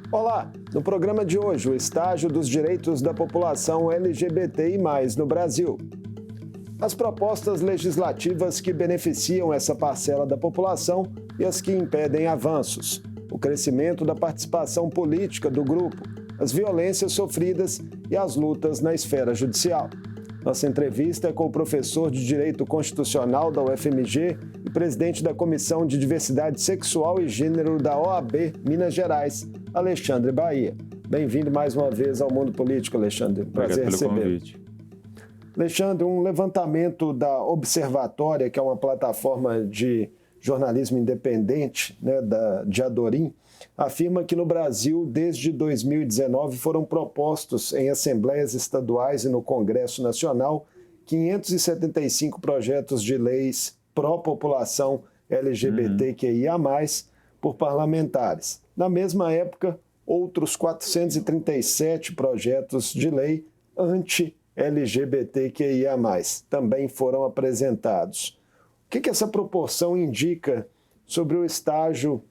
Olá! No programa de hoje, o estágio dos direitos da população LGBTI+, no Brasil. As propostas legislativas que beneficiam essa parcela da população e as que impedem avanços. O crescimento da participação política do grupo, as violências sofridas e as lutas na esfera judicial. Nossa entrevista é com o professor de Direito Constitucional da UFMG e presidente da Comissão de Diversidade Sexual e Gênero da OAB Minas Gerais, Alexandre Bahia. Bem-vindo mais uma vez ao Mundo Político, Alexandre. Prazer recebê-lo. Alexandre, um levantamento da Observatória, que é uma plataforma de jornalismo independente, de Adorim, afirma que no Brasil, desde 2019, foram propostos em assembleias estaduais e no Congresso Nacional 575 projetos de leis pró-população LGBTQIA+, por parlamentares. Na mesma época, outros 437 projetos de lei anti-LGBTQIA+, também foram apresentados. O que essa proporção indica sobre o estágio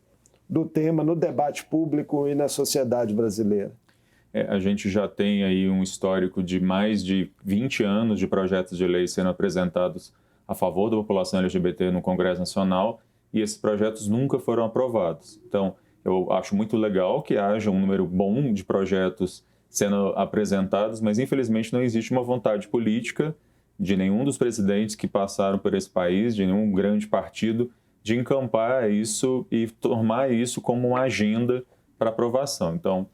do tema no debate público e na sociedade brasileira? A gente já tem aí um histórico de mais de 20 anos de projetos de lei sendo apresentados a favor da população LGBT no Congresso Nacional e esses projetos nunca foram aprovados. Então, eu acho muito legal que haja um número bom de projetos sendo apresentados, mas infelizmente não existe uma vontade política de nenhum dos presidentes que passaram por esse país, de nenhum grande partido, de encampar isso e tomar isso como uma agenda para aprovação. Então,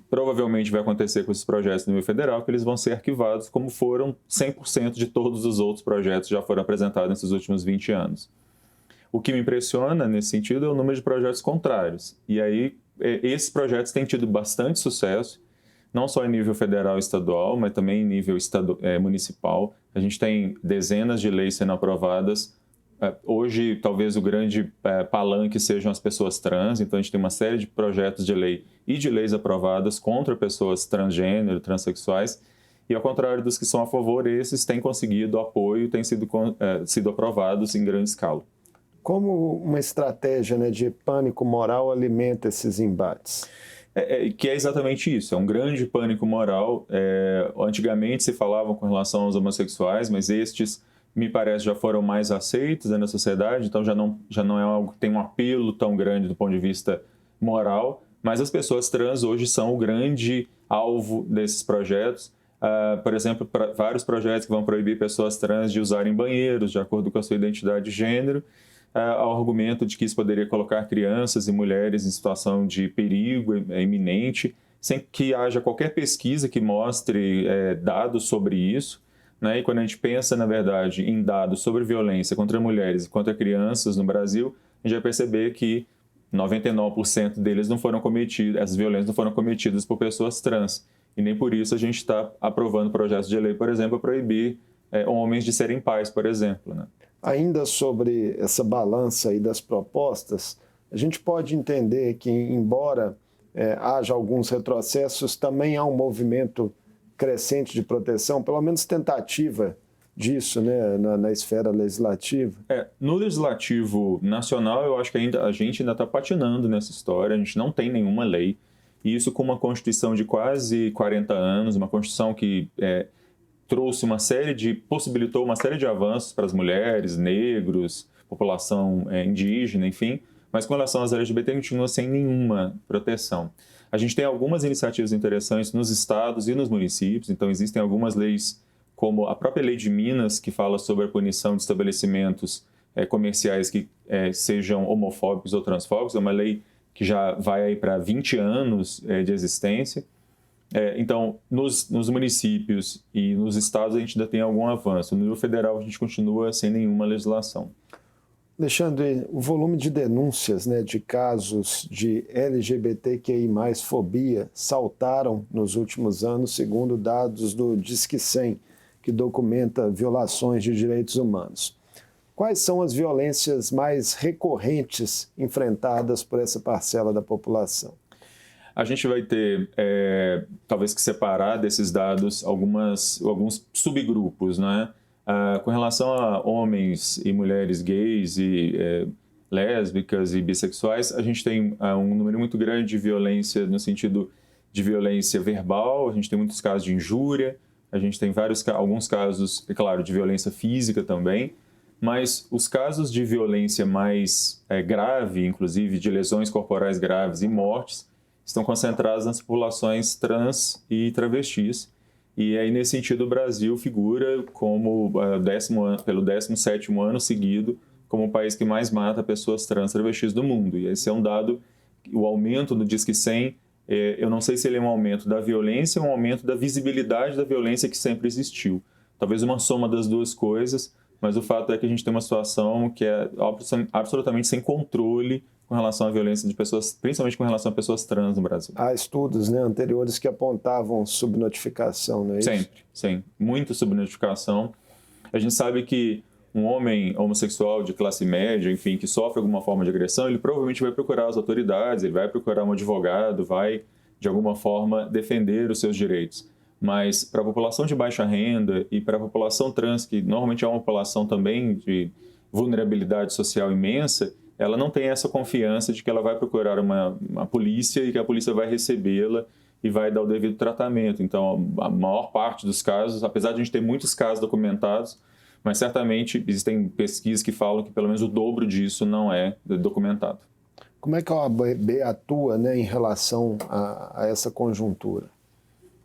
provavelmente vai acontecer com esses projetos no nível federal que eles vão ser arquivados, como foram 100% de todos os outros projetos que já foram apresentados nesses últimos 20 anos. O que me impressiona nesse sentido é o número de projetos contrários. E aí, esses projetos têm tido bastante sucesso, não só em nível federal e estadual, mas também em nível municipal. A gente tem dezenas de leis sendo aprovadas. Hoje, talvez o grande palanque sejam as pessoas trans, então a gente tem uma série de projetos de lei e de leis aprovadas contra pessoas transgênero, transexuais, e ao contrário dos que são a favor, esses têm conseguido apoio, têm sido aprovados em grande escala. Como uma estratégia de pânico moral alimenta esses embates? Que é exatamente isso, é um grande pânico moral. Antigamente se falavam com relação aos homossexuais, mas estes, me parece, já foram mais aceitos na sociedade, então já não é algo que tem um apelo tão grande do ponto de vista moral, mas as pessoas trans hoje são o grande alvo desses projetos. Por exemplo, vários projetos que vão proibir pessoas trans de usarem banheiros de acordo com a sua identidade de gênero, ao argumento de que isso poderia colocar crianças e mulheres em situação de perigo iminente, sem que haja qualquer pesquisa que mostre dados sobre isso. E quando a gente pensa, na verdade, em dados sobre violência contra mulheres e contra crianças no Brasil, a gente vai perceber que 99% deles não foram cometidos, essas violências não foram cometidas por pessoas trans. E nem por isso a gente está aprovando projetos de lei, por exemplo, para proibir homens de serem pais, por exemplo. Ainda sobre essa balança aí das propostas, a gente pode entender que, embora haja alguns retrocessos, também há um movimento crescente de proteção, pelo menos tentativa disso na esfera legislativa. No legislativo nacional, eu acho que a gente ainda está patinando nessa história, a gente não tem nenhuma lei, e isso com uma Constituição de quase 40 anos, uma Constituição que possibilitou uma série de avanços para as mulheres, negros, população indígena, enfim, mas com relação às LGBT continua sem nenhuma proteção. A gente tem algumas iniciativas interessantes nos estados e nos municípios, então existem algumas leis, como a própria lei de Minas, que fala sobre a punição de estabelecimentos comerciais que sejam homofóbicos ou transfóbicos, é uma lei que já vai aí para 20 anos de existência. Então, nos municípios e nos estados a gente ainda tem algum avanço. No nível federal a gente continua sem nenhuma legislação. Alexandre, o volume de denúncias de casos de LGBTQI+, fobia, saltaram nos últimos anos, segundo dados do Disque 100, que documenta violações de direitos humanos. Quais são as violências mais recorrentes enfrentadas por essa parcela da população? A gente vai ter, talvez que separar desses dados alguns subgrupos, né? Com relação a homens e mulheres gays e lésbicas e bissexuais, a gente tem um número muito grande de violência no sentido de violência verbal, a gente tem muitos casos de injúria, a gente tem alguns casos, é claro, de violência física também, mas os casos de violência mais grave, inclusive de lesões corporais graves e mortes, estão concentrados nas populações trans e travestis. E aí, nesse sentido, o Brasil figura como, pelo 17º ano seguido, como o país que mais mata pessoas trans e travestis do mundo. E esse é um dado, o aumento do Disque 100, eu não sei se ele é um aumento da violência ou um aumento da visibilidade da violência que sempre existiu. Talvez uma soma das duas coisas, mas o fato é que a gente tem uma situação que é absolutamente sem controle com relação à violência de pessoas, principalmente com relação a pessoas trans no Brasil. Há estudos, né, anteriores que apontavam subnotificação, não é isso? Sempre, sim. Muita subnotificação. A gente sabe que um homem homossexual de classe média, enfim, que sofre alguma forma de agressão, ele provavelmente vai procurar as autoridades, ele vai procurar um advogado, vai, de alguma forma, defender os seus direitos. Mas para a população de baixa renda e para a população trans, que normalmente é uma população também de vulnerabilidade social imensa, ela não tem essa confiança de que ela vai procurar uma polícia e que a polícia vai recebê-la e vai dar o devido tratamento. Então, a maior parte dos casos, apesar de a gente ter muitos casos documentados, mas certamente existem pesquisas que falam que pelo menos o dobro disso não é documentado. Como é que a OAB atua, né, em relação a essa conjuntura?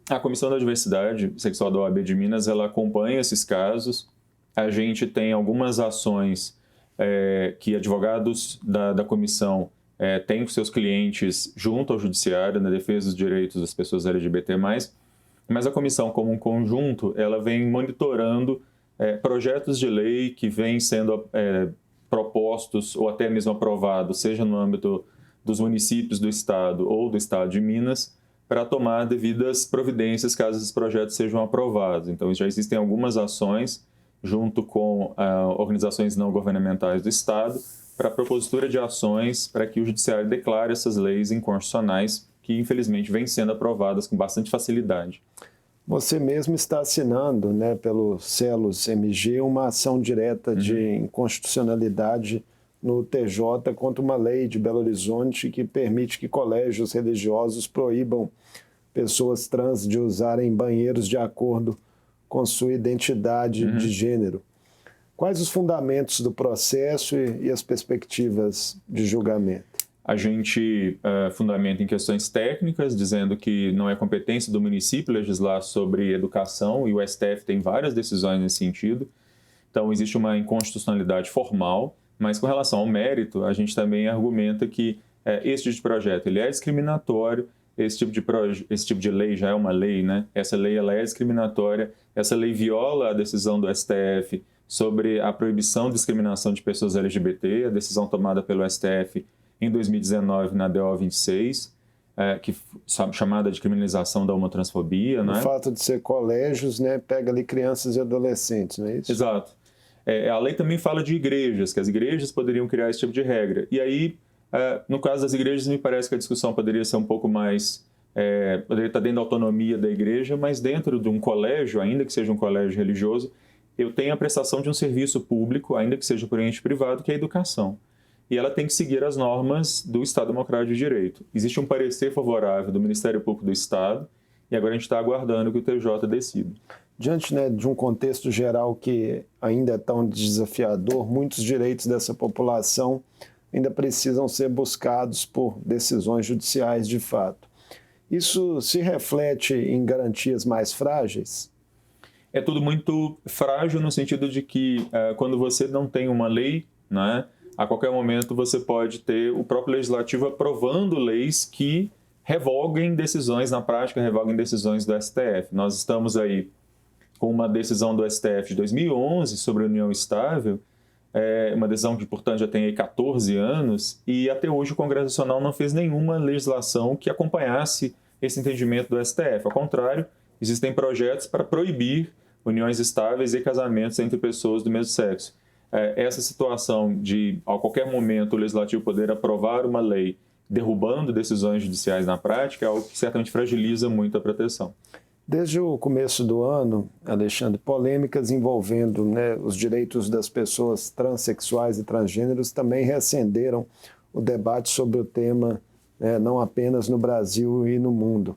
A Comissão da Diversidade Sexual da OAB de Minas, ela acompanha esses casos. A gente tem algumas ações que advogados da comissão têm com seus clientes junto ao judiciário na defesa dos direitos das pessoas LGBT+, mas a comissão como um conjunto, ela vem monitorando projetos de lei que vêm sendo propostos ou até mesmo aprovados, seja no âmbito dos municípios do estado ou do estado de Minas, para tomar devidas providências caso esses projetos sejam aprovados. Então, já existem algumas ações junto com organizações não governamentais do estado para a propositura de ações para que o judiciário declare essas leis inconstitucionais que, infelizmente, vêm sendo aprovadas com bastante facilidade. Você mesmo está assinando, né, pelo Celos MG, uma ação direta de inconstitucionalidade no TJ contra uma lei de Belo Horizonte que permite que colégios religiosos proíbam pessoas trans de usarem banheiros de acordo com sua identidade de gênero. Quais os fundamentos do processo e as perspectivas de julgamento? A gente fundamenta em questões técnicas, dizendo que não é competência do município legislar sobre educação, e o STF tem várias decisões nesse sentido. Então, existe uma inconstitucionalidade formal, mas com relação ao mérito, a gente também argumenta que esse tipo de projeto ele é discriminatório, esse tipo de lei já é uma lei, né? Essa lei ela é discriminatória, essa lei viola a decisão do STF sobre a proibição de discriminação de pessoas LGBT, a decisão tomada pelo STF em 2019 na DO 26, chamada de criminalização da homotransfobia. O fato de ser colégios, né, pega ali crianças e adolescentes, não é isso? Exato. A lei também fala de igrejas, que as igrejas poderiam criar esse tipo de regra. E aí, no caso das igrejas, me parece que a discussão poderia ser um pouco mais... poderia estar dentro da autonomia da igreja, mas dentro de um colégio, ainda que seja um colégio religioso, eu tenho a prestação de um serviço público, ainda que seja por ente privado, que é a educação. E ela tem que seguir as normas do Estado Democrático de Direito. Existe um parecer favorável do Ministério Público do Estado e agora a gente está aguardando que o TJ decida. Diante, né, de um contexto geral que ainda é tão desafiador, muitos direitos dessa população ainda precisam ser buscados por decisões judiciais de fato. Isso se reflete em garantias mais frágeis? É tudo muito frágil no sentido de que quando você não tem uma lei, né, a qualquer momento você pode ter o próprio legislativo aprovando leis que revoguem decisões, na prática revoguem decisões do STF. Nós estamos aí com uma decisão do STF de 2011 sobre a união estável, uma decisão que, portanto, já tem aí 14 anos, e até hoje o Congresso Nacional não fez nenhuma legislação que acompanhasse esse entendimento do STF. Ao contrário, existem projetos para proibir uniões estáveis e casamentos entre pessoas do mesmo sexo. Essa situação de, a qualquer momento, o Legislativo poder aprovar uma lei derrubando decisões judiciais na prática é algo que certamente fragiliza muito a proteção. Desde o começo do ano, Alexandre, polêmicas envolvendo, né, os direitos das pessoas transexuais e transgêneros também reacenderam o debate sobre o tema, não apenas no Brasil e no mundo.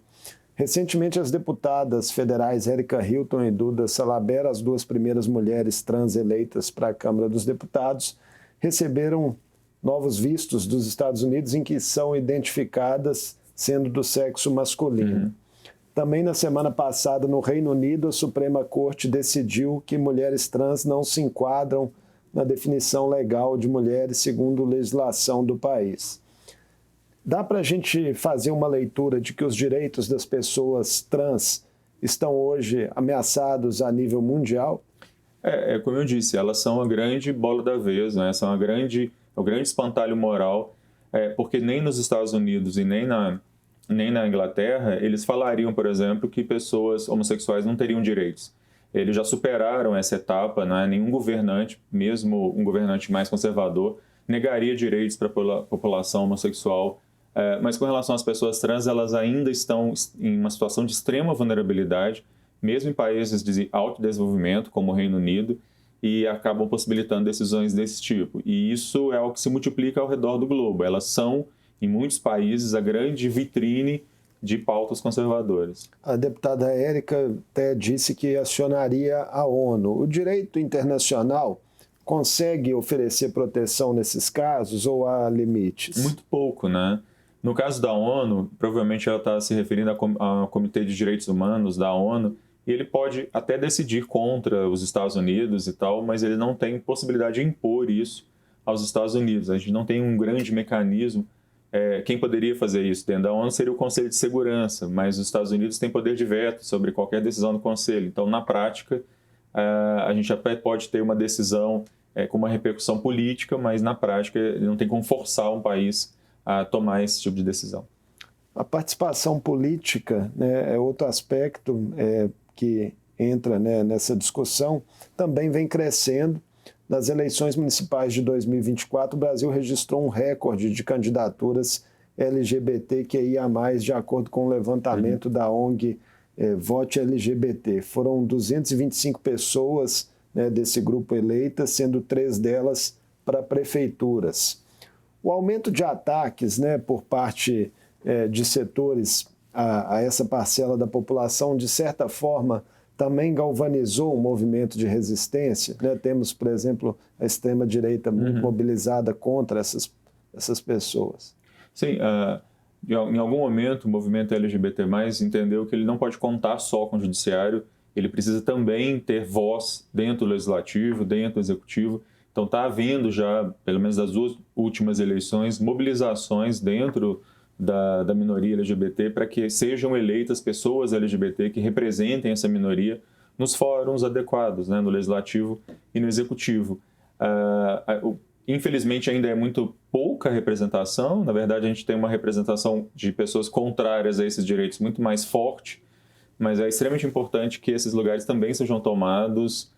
Recentemente, as deputadas federais Érica Hilton e Duda Salabert, as duas primeiras mulheres trans eleitas para a Câmara dos Deputados, receberam novos vistos dos Estados Unidos em que são identificadas sendo do sexo masculino. Também na semana passada, no Reino Unido, a Suprema Corte decidiu que mulheres trans não se enquadram na definição legal de mulheres segundo a legislação do país. Dá para a gente fazer uma leitura de que os direitos das pessoas trans estão hoje ameaçados a nível mundial? Como eu disse, elas são a grande bola da vez, né? São o grande espantalho moral, porque nem nos Estados Unidos e nem na Inglaterra, eles falariam, por exemplo, que pessoas homossexuais não teriam direitos. Eles já superaram essa etapa, né? Nenhum governante, mesmo um governante mais conservador, negaria direitos para a população homossexual. Mas com relação às pessoas trans, elas ainda estão em uma situação de extrema vulnerabilidade, mesmo em países de alto desenvolvimento, como o Reino Unido, e acabam possibilitando decisões desse tipo. E isso é algo que se multiplica ao redor do globo. Elas são, em muitos países, a grande vitrine de pautas conservadoras. A deputada Érica até disse que acionaria a ONU. O direito internacional consegue oferecer proteção nesses casos ou há limites? Muito pouco, né? No caso da ONU, provavelmente ela está se referindo ao Comitê de Direitos Humanos da ONU, e ele pode até decidir contra os Estados Unidos e tal, mas ele não tem possibilidade de impor isso aos Estados Unidos. A gente não tem um grande mecanismo. Quem poderia fazer isso dentro da ONU seria o Conselho de Segurança, mas os Estados Unidos têm poder de veto sobre qualquer decisão do Conselho. Então, na prática, a gente até pode ter uma decisão com uma repercussão política, mas na prática não tem como forçar um país a tomar esse tipo de decisão. A participação política, né, é outro aspecto que entra, né, nessa discussão, também vem crescendo. Nas eleições municipais de 2024, o Brasil registrou um recorde de candidaturas LGBTQIA+, de acordo com o levantamento da ONG Vote LGBT. Foram 225 pessoas, né, desse grupo eleitas, sendo 3 delas para prefeituras. O aumento de ataques, né, por parte de setores a essa parcela da população, de certa forma, também galvanizou um movimento de resistência, né? Temos, por exemplo, a extrema-direita muito mobilizada contra essas pessoas. Sim, em algum momento o movimento LGBT+, entendeu que ele não pode contar só com o judiciário, ele precisa também ter voz dentro do legislativo, dentro do executivo. Então está havendo já, pelo menos das 2 últimas eleições, mobilizações dentro da minoria LGBT para que sejam eleitas pessoas LGBT que representem essa minoria nos fóruns adequados, né, no legislativo e no executivo. Infelizmente ainda é muito pouca representação, na verdade a gente tem uma representação de pessoas contrárias a esses direitos muito mais forte, mas é extremamente importante que esses lugares também sejam tomados,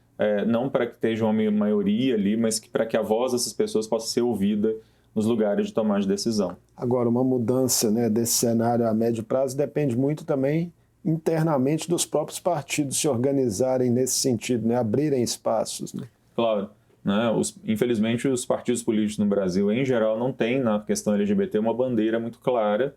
não para que esteja uma maioria ali, mas para que a voz dessas pessoas possa ser ouvida nos lugares de tomar de decisão. Agora, uma mudança, né, desse cenário a médio prazo depende muito também internamente dos próprios partidos se organizarem nesse sentido, né, abrirem espaços. Né? Claro. Né? Infelizmente, os partidos políticos no Brasil, em geral, não têm na questão LGBT uma bandeira muito clara,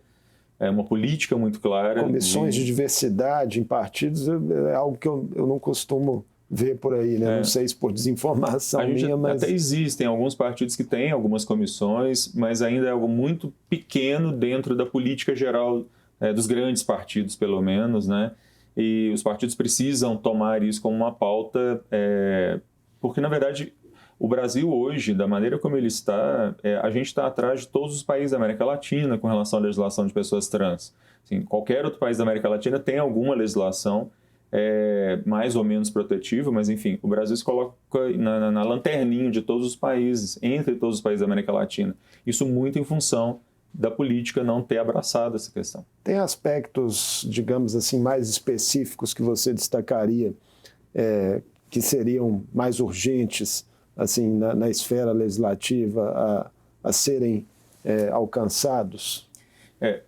uma política muito clara. Comissões de diversidade em partidos é algo que eu não costumo ver por aí, né? Não sei se por desinformação minha, mas... Até existem alguns partidos que têm algumas comissões, mas ainda é algo muito pequeno dentro da política geral dos grandes partidos, pelo menos, né? E os partidos precisam tomar isso como uma pauta, porque, na verdade, o Brasil hoje, da maneira como ele está, a gente está atrás de todos os países da América Latina com relação à legislação de pessoas trans. Assim, qualquer outro país da América Latina tem alguma legislação mais ou menos protetiva, mas enfim, o Brasil se coloca na lanterninha de todos os países, entre todos os países da América Latina. Isso muito em função da política não ter abraçado essa questão. Tem aspectos, digamos assim, mais específicos que você destacaria, que seriam mais urgentes assim, na esfera legislativa a serem alcançados?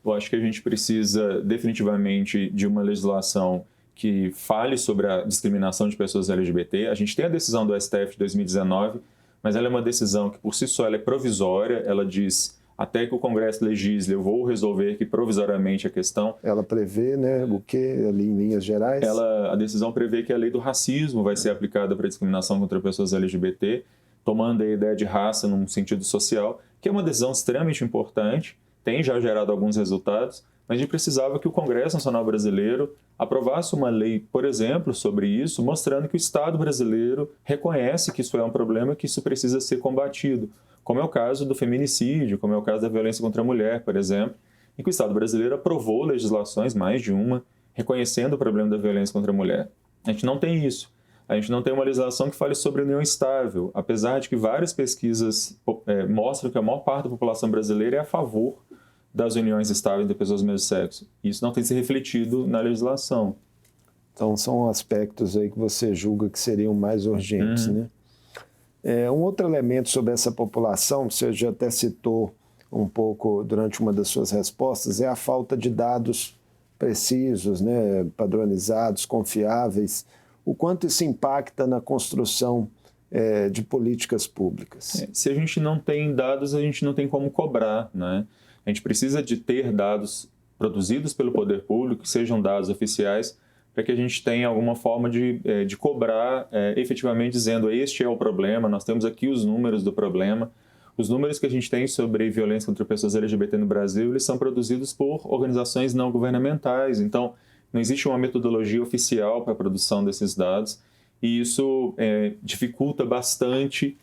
Eu acho que a gente precisa definitivamente de uma legislação que fale sobre a discriminação de pessoas LGBT. A gente tem a decisão do STF de 2019, mas ela é uma decisão que, por si só, ela é provisória. Ela diz, até que o Congresso legisle, eu vou resolver aqui provisoriamente a questão. Ela prevê, né, o que ali em linhas gerais? A decisão prevê que a lei do racismo vai ser aplicada para a discriminação contra pessoas LGBT, tomando a ideia de raça num sentido social, que é uma decisão extremamente importante, tem já gerado alguns resultados, mas a gente precisava que o Congresso Nacional Brasileiro aprovasse uma lei, por exemplo, sobre isso, mostrando que o Estado brasileiro reconhece que isso é um problema, que isso precisa ser combatido, como é o caso do feminicídio, como é o caso da violência contra a mulher, por exemplo, em que o Estado brasileiro aprovou legislações, mais de uma, reconhecendo o problema da violência contra a mulher. A gente não tem isso. A gente não tem uma legislação que fale sobre união estável, apesar de que várias pesquisas mostram que a maior parte da população brasileira é a favor das uniões estáveis de pessoas do mesmo sexo. Isso não tem se refletido na legislação. Então, são aspectos aí que você julga que seriam mais urgentes, né? Um outro elemento sobre essa população, você já até citou um pouco durante uma das suas respostas, é a falta de dados precisos, né, padronizados, confiáveis. O quanto isso impacta na construção de políticas públicas? Se a gente não tem dados, a gente não tem como cobrar, né? A gente precisa de ter dados produzidos pelo poder público, que sejam dados oficiais, para que a gente tenha alguma forma de cobrar efetivamente dizendo este é o problema, nós temos aqui os números do problema. Os números que a gente tem sobre violência contra pessoas LGBT no Brasil, eles são produzidos por organizações não governamentais, então não existe uma metodologia oficial para a produção desses dados e isso dificulta bastante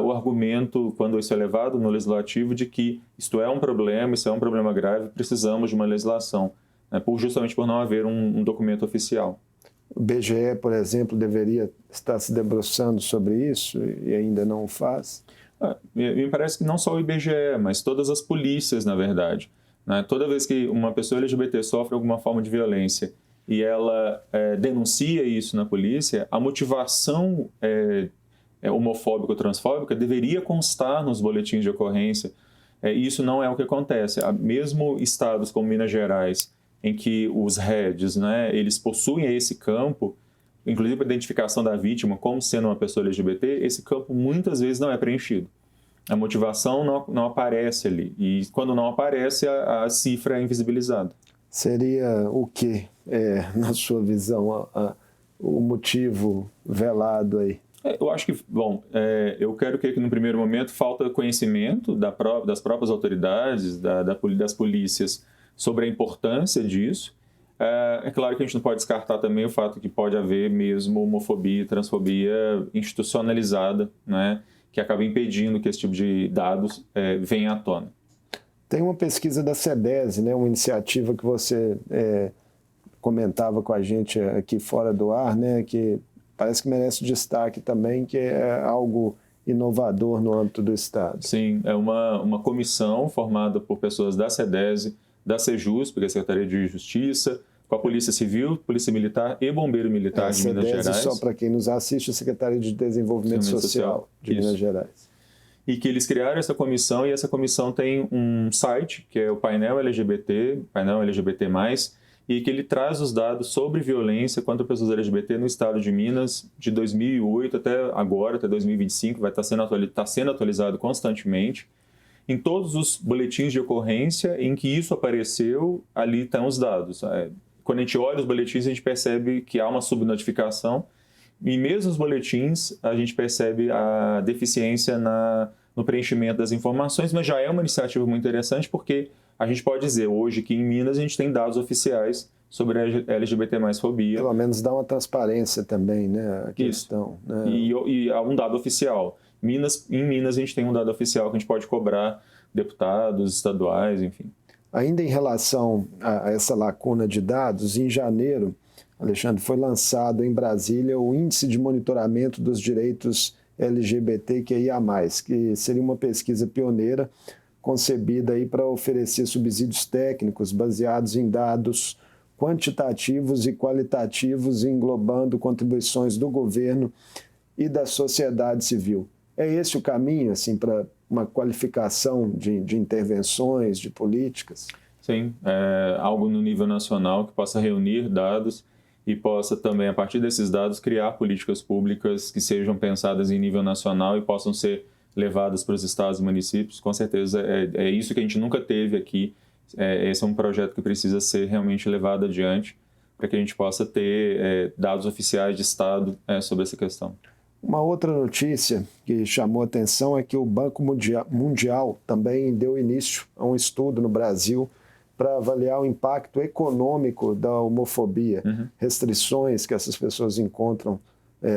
o argumento, quando isso é levado no legislativo, de que isto é um problema, isso é um problema grave, precisamos de uma legislação, né, justamente por não haver um documento oficial. O BGE, por exemplo, deveria estar se debruçando sobre isso e ainda não o faz? Me parece que não só o IBGE, mas todas as polícias, na verdade. Né? Toda vez que uma pessoa LGBT sofre alguma forma de violência e ela denuncia isso na polícia, a motivação homofóbica ou transfóbica deveria constar nos boletins de ocorrência. E isso não é o que acontece. Mesmo estados como Minas Gerais, em que os REDs, né, eles possuem esse campo, inclusive para identificação da vítima como sendo uma pessoa LGBT, esse campo muitas vezes não é preenchido. A motivação não aparece ali. E quando não aparece, a cifra é invisibilizada. Seria o que, na sua visão, o motivo velado aí? Eu acho que, eu quero que no primeiro momento falta conhecimento das próprias autoridades, das polícias, sobre a importância disso. É claro que a gente não pode descartar também o fato que pode haver mesmo homofobia e transfobia institucionalizada, né, que acaba impedindo que esse tipo de dados venha à tona. Tem uma pesquisa da CEDESE, né, uma iniciativa que você comentava com a gente aqui fora do ar, né, que parece que merece destaque também, que é algo inovador no âmbito do Estado. Sim, é uma comissão formada por pessoas da CEDESE, da SEJUSP, que é a Secretaria de Justiça, com a Polícia Civil, Polícia Militar e Bombeiro Militar de Minas Gerais. Só para quem nos assiste, a Secretaria de Desenvolvimento Social de Minas Gerais. E que eles criaram essa comissão, e essa comissão tem um site, que é o Painel LGBT, Painel LGBT+, e que ele traz os dados sobre violência contra pessoas LGBT no estado de Minas, de 2008 até agora, até 2025, vai estar sendo atualizado constantemente. Em todos os boletins de ocorrência em que isso apareceu, ali estão os dados. Quando a gente olha os boletins, a gente percebe que há uma subnotificação, e mesmo os boletins, a gente percebe a deficiência no preenchimento das informações, mas já é uma iniciativa muito interessante, porque a gente pode dizer hoje que em Minas a gente tem dados oficiais sobre a LGBT mais fobia. Pelo menos dá uma transparência também, né, a questão. Né? E há um dado oficial. Em Minas a gente tem um dado oficial que a gente pode cobrar deputados estaduais, enfim. Ainda em relação a essa lacuna de dados, em janeiro, Alexandre, foi lançado em Brasília o Índice de Monitoramento dos Direitos LGBTQIA+, que seria uma pesquisa pioneira concebida aí para oferecer subsídios técnicos baseados em dados quantitativos e qualitativos, englobando contribuições do governo e da sociedade civil. É esse o caminho, assim, para uma qualificação de intervenções, de políticas? Sim, algo no nível nacional que possa reunir dados e possa também, a partir desses dados, criar políticas públicas que sejam pensadas em nível nacional e possam ser levadas para os estados e municípios. Com certeza é isso que a gente nunca teve aqui. Esse é um projeto que precisa ser realmente levado adiante para que a gente possa ter dados oficiais de estado sobre essa questão. Uma outra notícia que chamou atenção é que o Banco Mundial também deu início a um estudo no Brasil para avaliar o impacto econômico da homofobia, restrições que essas pessoas encontram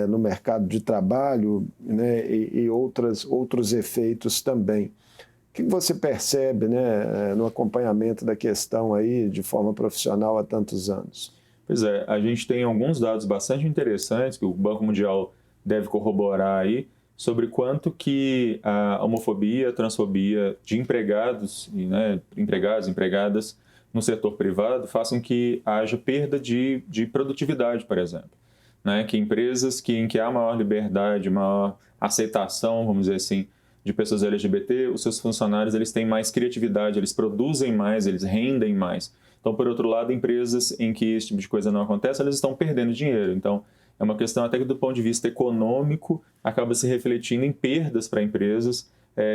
no mercado de trabalho, né, e outros efeitos também. O que você percebe, né, no acompanhamento da questão aí de forma profissional há tantos anos? Pois é, a gente tem alguns dados bastante interessantes que o Banco Mundial deve corroborar aí sobre quanto que a homofobia, a transfobia de empregados, né, empregadas no setor privado façam que haja perda de produtividade, por exemplo. Né, que empresas em que há maior liberdade, maior aceitação, vamos dizer assim, de pessoas LGBT, os seus funcionários eles têm mais criatividade, eles produzem mais, eles rendem mais. Então, por outro lado, empresas em que esse tipo de coisa não acontece, elas estão perdendo dinheiro. Então, é uma questão até que do ponto de vista econômico acaba se refletindo em perdas para empresas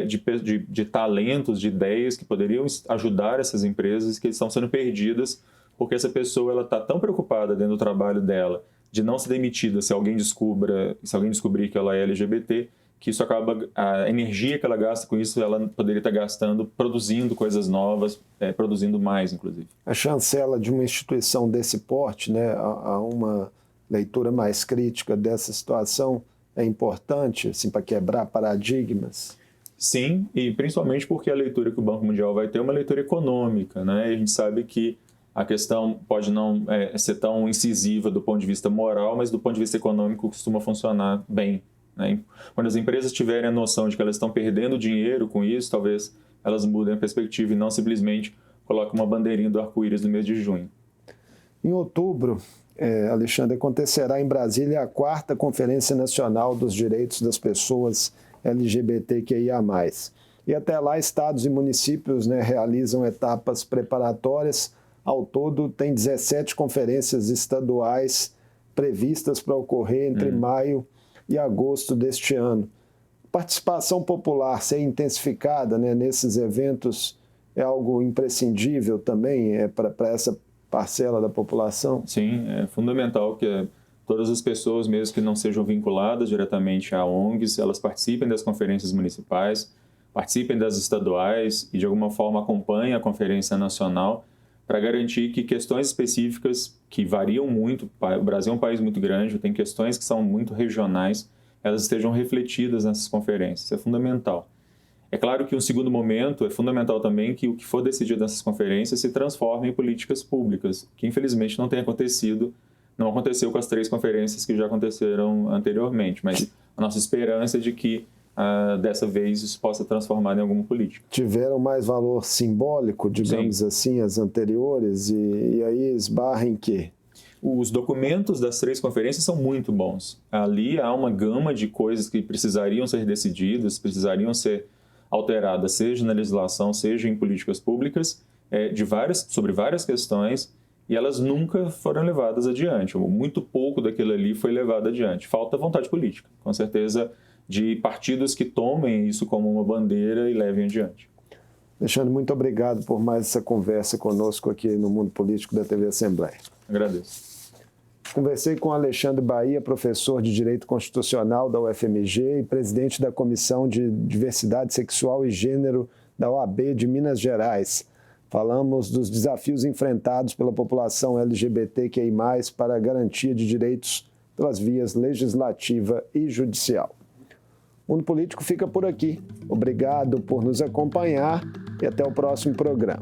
de talentos, de ideias que poderiam ajudar essas empresas que estão sendo perdidas porque essa pessoa está tão preocupada dentro do trabalho dela de não ser demitida se alguém descobrir que ela é LGBT, que isso acaba, a energia que ela gasta com isso, ela poderia estar gastando produzindo coisas novas, produzindo mais, inclusive. A chancela de uma instituição desse porte, né, a uma leitura mais crítica dessa situação é importante, assim, para quebrar paradigmas? Sim, e principalmente porque a leitura que o Banco Mundial vai ter é uma leitura econômica, né? E a gente sabe que a questão pode não ser tão incisiva do ponto de vista moral, mas do ponto de vista econômico costuma funcionar bem. Né? Quando as empresas tiverem a noção de que elas estão perdendo dinheiro com isso, talvez elas mudem a perspectiva e não simplesmente coloquem uma bandeirinha do arco-íris no mês de junho. Em outubro, Alexandre, acontecerá em Brasília a 4ª Conferência Nacional dos Direitos das Pessoas LGBTQIA+. E até lá, estados e municípios, né, realizam etapas preparatórias. Ao todo, tem 17 conferências estaduais previstas para ocorrer entre maio e agosto deste ano. Participação popular ser intensificada, né, nesses eventos é algo imprescindível também para essa parcela da população? Sim, é fundamental que todas as pessoas, mesmo que não sejam vinculadas diretamente a ONGs, elas participem das conferências municipais, participem das estaduais e, de alguma forma, acompanhem a Conferência Nacional para garantir que questões específicas que variam muito, o Brasil é um país muito grande, tem questões que são muito regionais, elas estejam refletidas nessas conferências. Isso é fundamental. É claro que um segundo momento é fundamental também que o que for decidido nessas conferências se transforme em políticas públicas, que infelizmente não tem acontecido, não aconteceu com as 3 conferências que já aconteceram anteriormente, mas a nossa esperança é de que dessa vez isso possa transformar em alguma política. Tiveram mais valor simbólico, digamos assim, as anteriores, e aí esbarra em quê? Os documentos das 3 conferências são muito bons. Ali há uma gama de coisas que precisariam ser decididas, precisariam ser alteradas, seja na legislação, seja em políticas públicas, sobre várias questões, e elas nunca foram levadas adiante. Muito pouco daquilo ali foi levado adiante. Falta vontade política, com certeza, de partidos que tomem isso como uma bandeira e levem adiante. Alexandre, muito obrigado por mais essa conversa conosco aqui no Mundo Político da TV Assembleia. Agradeço. Conversei com Alexandre Bahia, professor de Direito Constitucional da UFMG e presidente da Comissão de Diversidade Sexual e Gênero da OAB de Minas Gerais. Falamos dos desafios enfrentados pela população LGBTQI+, para a garantia de direitos pelas vias legislativa e judicial. O Mundo Político fica por aqui. Obrigado por nos acompanhar e até o próximo programa.